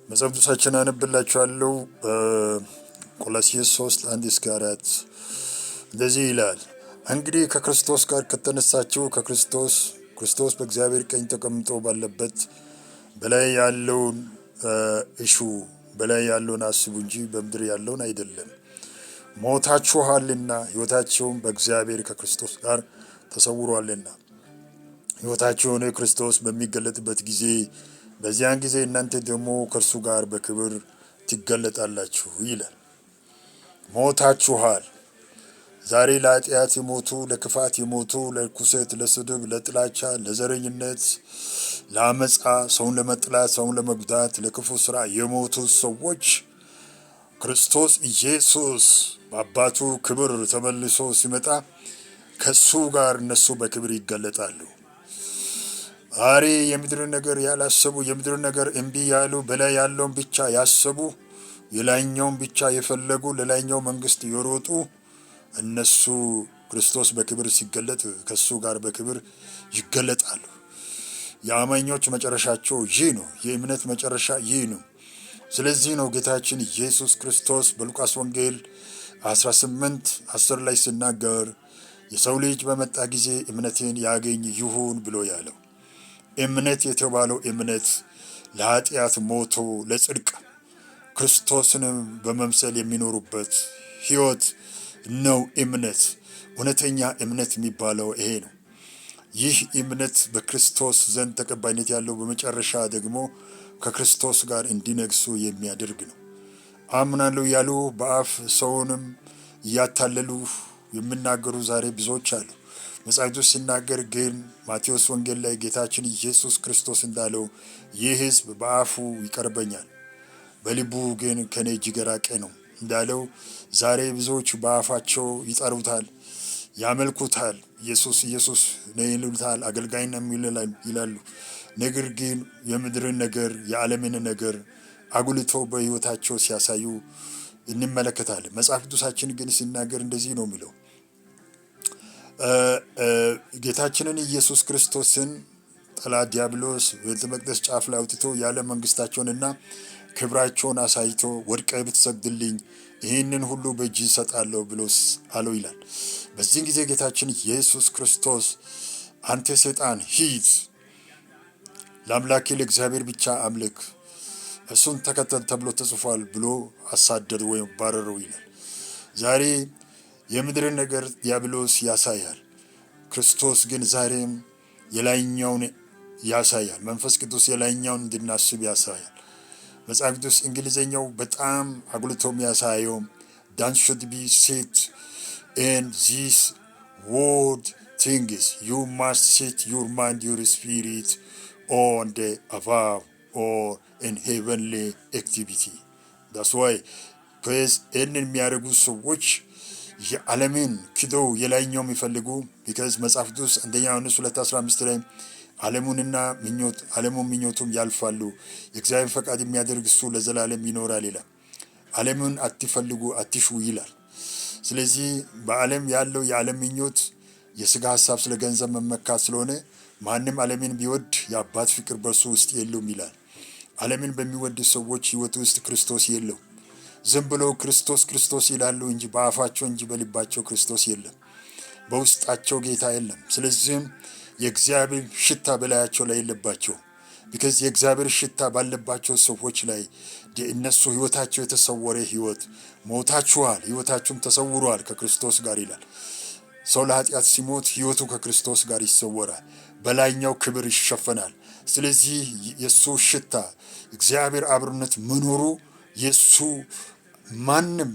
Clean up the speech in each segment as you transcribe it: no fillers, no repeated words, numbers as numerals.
መጽሐፍ ቅዱሳችን አነብላችኋለሁ። ቆላስይስ 3:1-4 እንደዚህ ይላል። እንግዲህ ከክርስቶስ ጋር ከተነሳችሁ ክርስቶስ በእግዚአብሔር ቀኝ ተቀምጦ ባለበት በላይ ያለውን እሹ በላይ ያለውን አስቡ እንጂ በምድር ያለውን አይደለም። ሞታችኋልና ሕይወታችሁም በእግዚአብሔር ከክርስቶስ ጋር ተሰውሯልና። ሕይወታችሁ ሆነ ክርስቶስ በሚገለጥበት ጊዜ በዚያን ጊዜ እናንተ ደግሞ ከእርሱ ጋር በክብር ትገለጣላችሁ ይላል። ሞታችኋል። ዛሬ ለኃጢአት የሞቱ፣ ለክፋት የሞቱ፣ ለርኩሰት፣ ለስድብ፣ ለጥላቻ፣ ለዘረኝነት፣ ለአመፃ፣ ሰውን ለመጥላት፣ ሰውን ለመጉዳት፣ ለክፉ ስራ የሞቱ ሰዎች ክርስቶስ ኢየሱስ በአባቱ ክብር ተመልሶ ሲመጣ ከሱ ጋር እነሱ በክብር ይገለጣሉ። ዛሬ የምድርን ነገር ያላሰቡ፣ የምድርን ነገር እምቢ ያሉ፣ በላይ ያለውን ብቻ ያሰቡ፣ የላይኛውን ብቻ የፈለጉ፣ ለላይኛው መንግስት የሮጡ እነሱ ክርስቶስ በክብር ሲገለጥ ከሱ ጋር በክብር ይገለጣሉ። የአማኞች መጨረሻቸው ይህ ነው። የእምነት መጨረሻ ይህ ነው። ስለዚህ ነው ጌታችን ኢየሱስ ክርስቶስ በሉቃስ ወንጌል 18:10 ላይ ሲናገር የሰው ልጅ በመጣ ጊዜ እምነትን ያገኝ ይሁን ብሎ ያለው። እምነት የተባለው እምነት ለኃጢአት ሞቶ ለጽድቅ ክርስቶስንም በመምሰል የሚኖሩበት ህይወት ነው። እምነት እውነተኛ እምነት የሚባለው ይሄ ነው። ይህ እምነት በክርስቶስ ዘንድ ተቀባይነት ያለው በመጨረሻ ደግሞ ከክርስቶስ ጋር እንዲነግሱ የሚያደርግ ነው። አምናለሁ ያሉ በአፍ ሰውንም እያታለሉ የሚናገሩ ዛሬ ብዙዎች አሉ። መጽሐፍ ቅዱስ ሲናገር ግን ማቴዎስ ወንጌል ላይ ጌታችን ኢየሱስ ክርስቶስ እንዳለው ይህ ሕዝብ በአፉ ይቀርበኛል፣ በልቡ ግን ከኔ እጅግ የራቀ ነው እንዳለው ዛሬ ብዙዎች በአፋቸው ይጠሩታል፣ ያመልኩታል፣ ኢየሱስ ነው ይሉታል፣ አገልጋይ ነው ይላሉ። ነገር ግን የምድርን ነገር የዓለምን ነገር አጉልተው በህይወታቸው ሲያሳዩ እንመለከታለን። መጽሐፍ ቅዱሳችን ግን ሲናገር እንደዚህ ነው የሚለው። ጌታችንን ኢየሱስ ክርስቶስን ጠላት ዲያብሎስ በቤተ መቅደስ ጫፍ ላይ አውጥቶ ያለ መንግስታቸውንና ክብራቸውን አሳይቶ ወድቀህ ብትሰግድልኝ ይህንን ሁሉ በእጅ ይሰጣለሁ ብሎ አለው ይላል። በዚህ ጊዜ ጌታችን ኢየሱስ ክርስቶስ አንተ ሰይጣን ሂድ፣ ለአምላኬ ለእግዚአብሔር ብቻ አምልክ፣ እሱን ተከተል ተብሎ ተጽፏል ብሎ አሳደዱ ወይም ባረረው ይላል። ዛሬ የምድርን ነገር ዲያብሎስ ያሳያል። ክርስቶስ ግን ዛሬም የላይኛውን ያሳያል። መንፈስ ቅዱስ የላይኛውን እንድናስብ ያሳያል። መጽሐፍ ቅዱስ እንግሊዘኛው በጣም አጉልቶ የሚያሳየው that should be set in this word things you must set your mind, your spirit on the above or in heavenly activity. That's why because እንን የሚያደርጉ ሰዎች የዓለምን ክደው የላይኛው የሚፈልጉ because መጽሐፍ ቅዱስ አንደኛ ዮሐንስ 2:15 ላይ ዓለሙንና ዓለሙን ምኞቱም ያልፋሉ፣ የእግዚአብሔር ፈቃድ የሚያደርግ እሱ ለዘላለም ይኖራል ይላል። ዓለምን አትፈልጉ አትሹ ይላል። ስለዚህ በዓለም ያለው የዓለም ምኞት የስጋ ሐሳብ ስለ ገንዘብ መመካት ስለሆነ ማንም ዓለምን ቢወድ የአባት ፍቅር በእርሱ ውስጥ የለውም ይላል። ዓለምን በሚወድ ሰዎች ህይወት ውስጥ ክርስቶስ የለው። ዝም ብለው ክርስቶስ ይላሉ እንጂ በአፋቸው እንጂ በልባቸው ክርስቶስ የለም። በውስጣቸው ጌታ የለም። ስለዚህም የእግዚአብሔር ሽታ በላያቸው ላይ የለባቸው። because የእግዚአብሔር ሽታ ባለባቸው ሰዎች ላይ እነሱ ህይወታቸው የተሰወረ ህይወት ሞታችኋል፣ ህይወታችሁም ተሰውሯል ከክርስቶስ ጋር ይላል። ሰው ለኃጢአት ሲሞት ህይወቱ ከክርስቶስ ጋር ይሰወራል፣ በላይኛው ክብር ይሸፈናል። ስለዚህ የሱ ሽታ እግዚአብሔር አብሮነት መኖሩ የሱ ማንም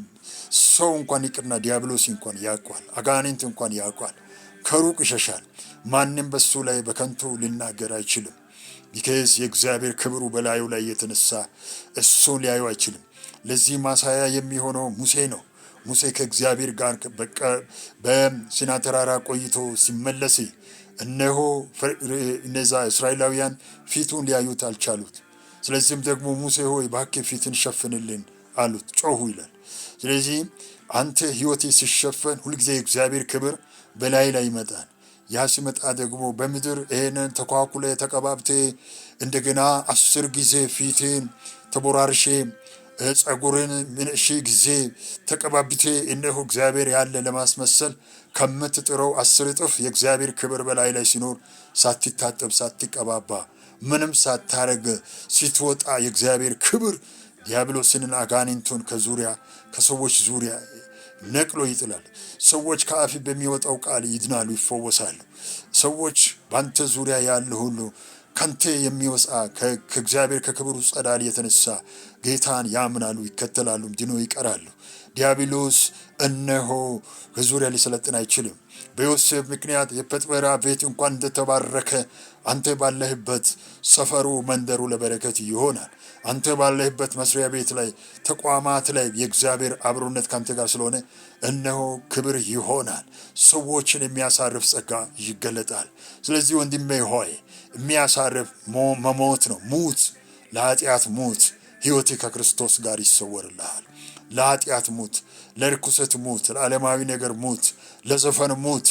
ሰው እንኳን ይቅርና ዲያብሎስ እንኳን ያውቃል፣ አጋንንት እንኳን ያውቃል፣ ከሩቅ ይሸሻል። ማንም በሱ ላይ በከንቱ ሊናገር አይችልም። because የእግዚአብሔር ክብሩ በላዩ ላይ የተነሳ እሱን ሊያዩ አይችልም። ለዚህ ማሳያ የሚሆነው ሙሴ ነው። ሙሴ ከእግዚአብሔር ጋር በሲና ተራራ ቆይቶ ሲመለስ እነሆ እነዛ እስራኤላውያን ፊቱን ሊያዩት አልቻሉት። ስለዚህም ደግሞ ሙሴ ሆይ እባክህ ፊትን ሸፍንልን አሉት፣ ጮሁ ይላል። ስለዚህ አንተ ህይወቴ ሲሸፈን ሁልጊዜ የእግዚአብሔር ክብር በላይ ላይ ይመጣል። ያ ሲመጣ ደግሞ በምድር ይሄንን ተኳኩለ ተቀባብቴ እንደገና 10 ጊዜ ፊትን ተቦራርሼ ጸጉርን ሺህ ጊዜ ተቀባብቴ እነሆ እግዚአብሔር ያለ ለማስመሰል ከምትጥረው 10 እጥፍ የእግዚአብሔር ክብር በላይ ላይ ሲኖር ሳትታጠብ ሳትቀባባ ምንም ሳታረግ ስትወጣ የእግዚአብሔር ክብር ዲያብሎስንና አጋንንቱን ከሰዎች ዙሪያ ነቅሎ ይጥላል። ሰዎች ከአፍ በሚወጣው ቃል ይድናሉ፣ ይፈወሳሉ። ሰዎች ባንተ ዙሪያ ያለ ሁሉ ካንተ የሚወጣ ከእግዚአብሔር ከክብሩ ጸዳል የተነሳ ጌታን ያምናሉ፣ ይከተላሉ፣ ድኖ ይቀራሉ። ዲያብሎስ እነሆ በዙሪያ ሊሰለጥን አይችልም። በዮሴፍ ምክንያት የፖቲፋራ ቤት እንኳን እንደተባረከ አንተ ባለህበት ሰፈሩ መንደሩ ለበረከት ይሆናል። አንተ ባለህበት መስሪያ ቤት ላይ ተቋማት ላይ የእግዚአብሔር አብሮነት ካንተ ጋር ስለሆነ እነሆ ክብር ይሆናል። ሰዎችን የሚያሳርፍ ጸጋ ይገለጣል። ስለዚህ ወንድሜ ሆይ የሚያሳርፍ መሞት ነው። ሙት፣ ለኃጢአት ሙት። ሕይወት ከክርስቶስ ጋር ይሰወርልሃል። ለኃጢአት ሙት፣ ለርኩሰት ሙት፣ ለዓለማዊ ነገር ሙት፣ ለዘፈን ሙት።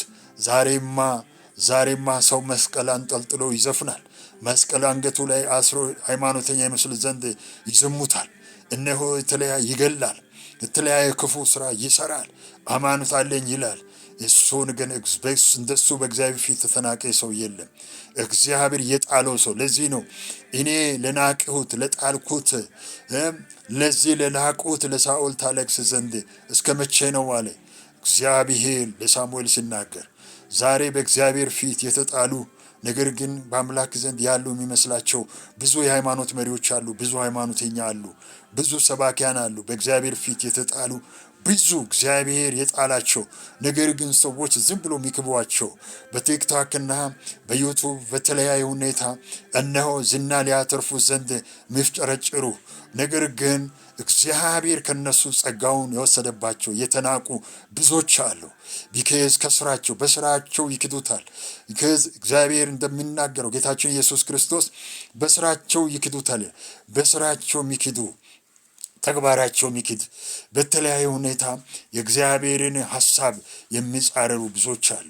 ዛሬማ ሰው መስቀል አንጠልጥሎ ይዘፍናል። መስቀል አንገቱ ላይ አስሮ ሃይማኖተኛ ይመስል ዘንድ ይዘሙታል። እነሆ ይገላል፣ የተለያየ ክፉ ስራ ይሰራል። ሃይማኖት አለኝ ይላል። እሱን ግን እንደሱ በእግዚአብሔር ፊት ተናቀ ሰው የለም። እግዚአብሔር የጣለው ሰው። ለዚህ ነው እኔ ለናቅሁት ለጣልኩት ለዚህ ለናቁት ለሳኦል ታለቅስ ዘንድ እስከ መቼ ነው አለ እግዚአብሔር ለሳሙኤል ሲናገር። ዛሬ በእግዚአብሔር ፊት የተጣሉ ነገር ግን በአምላክ ዘንድ ያሉ የሚመስላቸው ብዙ የሃይማኖት መሪዎች አሉ፣ ብዙ ሃይማኖተኛ አሉ፣ ብዙ ሰባኪያን አሉ። በእግዚአብሔር ፊት የተጣሉ ብዙ እግዚአብሔር የጣላቸው ነገር ግን ሰዎች ዝም ብሎ የሚክቧቸው በቲክቶክና በዩቱብ በተለያየ ሁኔታ እነሆ ዝና ሊያተርፉ ዘንድ የሚፍጨረጭሩ ነገር ግን እግዚአብሔር ከነሱ ጸጋውን የወሰደባቸው የተናቁ ብዙዎች አሉ። ቢከዝ በስራቸው ይክዱታል። እግዚአብሔር እንደሚናገረው ጌታችን ኢየሱስ ክርስቶስ በስራቸው ይክዱታል። በስራቸው የሚክዱ ተግባራቸው የሚክድ በተለያየ ሁኔታ የእግዚአብሔርን ሐሳብ የሚጻረሩ ብዙዎች አሉ።